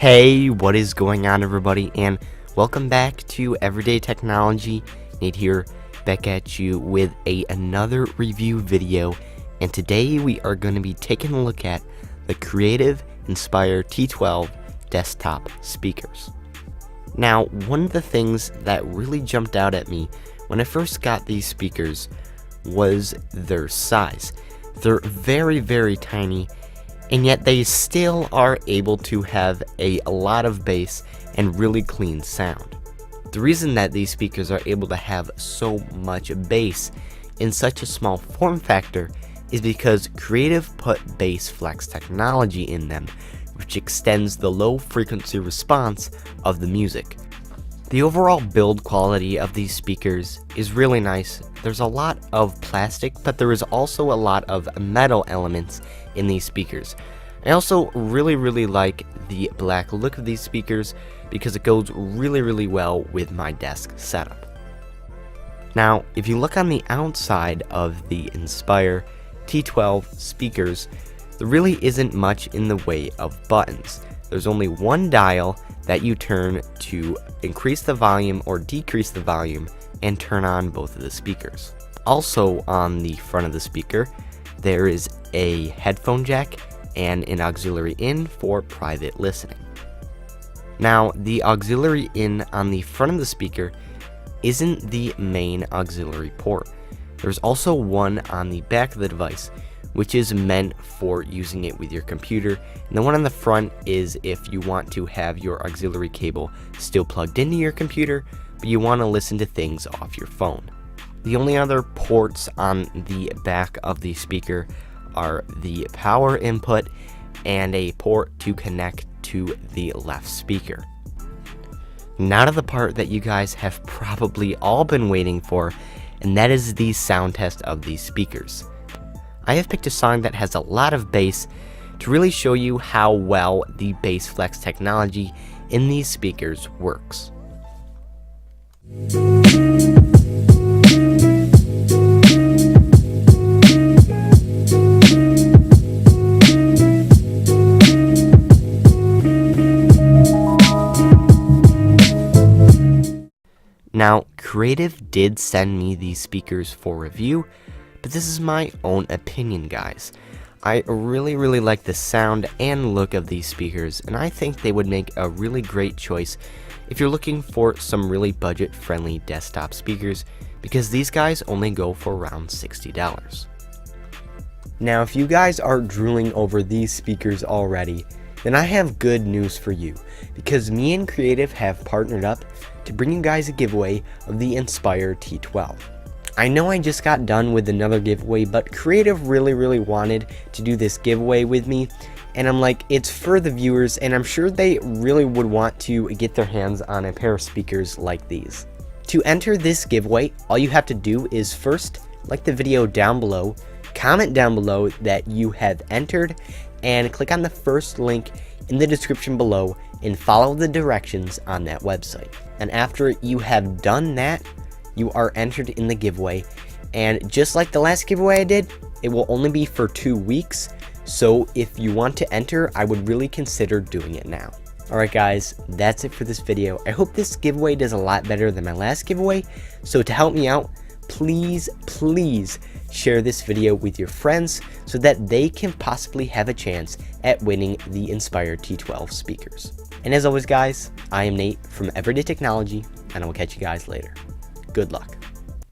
Hey, what is going on, everybody, and welcome back to Everyday Technology. Nate here, back at you with another review video, and today we are going to be taking a look at the Creative Inspire T12 desktop speakers. Now, one of the things that really jumped out at me when I first got these speakers was their size. They're very, very tiny, and yet they still are able to have a lot of bass and really clean sound. The reason that these speakers are able to have so much bass in such a small form factor is because Creative put Bass Flex technology in them, which extends the low frequency response of the music. The overall build quality of these speakers is really nice. There's a lot of plastic, but there is also a lot of metal elements in these speakers. I also really like the black look of these speakers because it goes really well with my desk setup. Now, if you look on the outside of the Inspire T12 speakers, there really isn't much in the way of buttons. There's only one dial that you turn to increase the volume or decrease the volume and turn on both of the speakers. Also on the front of the speaker, there is a headphone jack and an auxiliary in for private listening. Now, the auxiliary in on the front of the speaker isn't the main auxiliary port. There's also one on the back of the device, which is meant for using it with your computer, and the one on the front is if you want to have your auxiliary cable still plugged into your computer, but you want to listen to things off your phone. The only other ports on the back of the speaker are the power input and a port to connect to the left speaker. Now to the part that you guys have probably all been waiting for, and that is the sound test of these speakers. I have picked a song that has a lot of bass to really show you how well the Bass Flex technology in these speakers works. Now, Creative did send me these speakers for review, but this is my own opinion, guys. I really like the sound and look of these speakers, and I think they would make a really great choice if you're looking for some really budget-friendly desktop speakers, because these guys only go for around $60. Now, if you guys are drooling over these speakers already, then I have good news for you, because me and Creative have partnered up to bring you guys a giveaway of the Inspire T12. I know I just got done with another giveaway, but Creative really wanted to do this giveaway with me, and I'm like, it's for the viewers, and I'm sure they really would want to get their hands on a pair of speakers like these. To enter this giveaway, all you have to do is first like the video down below, comment down below that you have entered, and click on the first link in the description below and follow the directions on that website. And after you have done that, you are entered in the giveaway, and just like the last giveaway I did, it will only be for 2 weeks, so if you want to enter, I would really consider doing it now. Alright guys, that's it for this video. I hope this giveaway does a lot better than my last giveaway, so to help me out, please share this video with your friends so that they can possibly have a chance at winning the Inspire T12 speakers. And as always guys, I am Nate from Everyday Technology, and I will catch you guys later. Good luck.